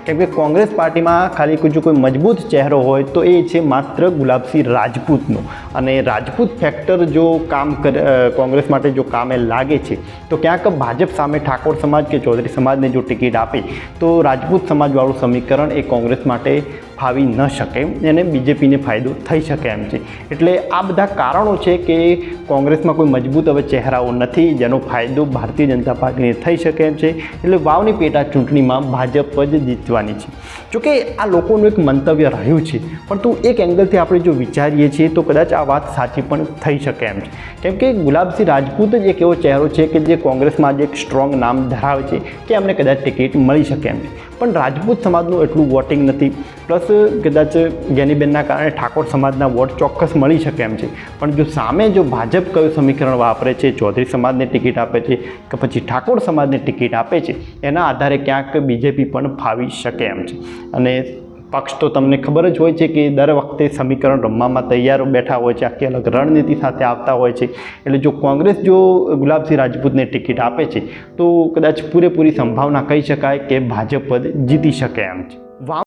કેમ કે કોંગ્રેસ પાર્ટીમાં ખાલી કોઈ મજબૂત ચહેરો હોય તો એ છે માત્ર ગુલાબસિંહ રાજપૂતનો, અને રાજપૂત ફેક્ટર જો કામ કોંગ્રેસ માટે જો કામે લાગે છે તો ક્યાંક ભાજપ સામે ઠાકોર સમાજ કે ચૌધરી સમાજને જો ટિકિટ આપે તો રાજપૂત સમાજવાળું સમીકરણ એ કોંગ્રેસ માટે ફાવી ન શકે, એને બીજેપીને ફાયદો થઈ શકે એમ છે. એટલે આ બધા કારણો છે કે કોંગ્રેસમાં કોઈ મજબૂત હવે ચહેરાઓ નથી જેનો ફાયદો ભારતીય જનતા પાર્ટીને થઈ શકે એમ છે. એટલે વાવની પેટા ચૂંટણીમાં ભાજપ જ જીતવાની છે. જોકે આ લોકોનું એક મંતવ્ય રહ્યું છે, પરંતુ એક એંગલથી આપણે જો વિચારીએ છીએ તો કદાચ આ વાત સાચી પણ થઈ શકે એમ છે. કેમ કે ગુલાબસિંહ રાજપૂત જ એક એવો ચહેરો છે કે જે કોંગ્રેસમાં જે એક સ્ટ્રોંગ નામ ધરાવે છે કે એમને કદાચ ટિકિટ મળી શકે એમ છે. પણ રાજપૂત સમાજનું એટલું વોટિંગ નથી, પ્લસ કદાચ જ્ઞાનીબેનના કારણે ઠાકોર સમાજના વોટ ચોક્કસ મળી શકે એમ છે. પણ જો સામે જો ભાજપ કયું સમીકરણ વાપરે છે, ચૌધરી સમાજને ટિકિટ આપે છે કે પછી ઠાકોર સમાજને ટિકિટ આપે છે, એના આધારે ક્યાંક બીજેપી પણ ફાવી શકે એમ છે. અને પક્ષ તો તમને ખબર જ હોય છે કે દર વખતે સમીકરણ રમવામાં તૈયાર બેઠા હોય છે, આખી અલગ રણનીતિ સાથે આવતા હોય છે. એટલે જો કોંગ્રેસ જો ગુલાબસિંહ રાજપૂતને ટિકિટ આપે છે તો કદાચ પૂરેપૂરી સંભાવના કહી શકાય કે ભાજપ જ જીતી શકે એમ છે.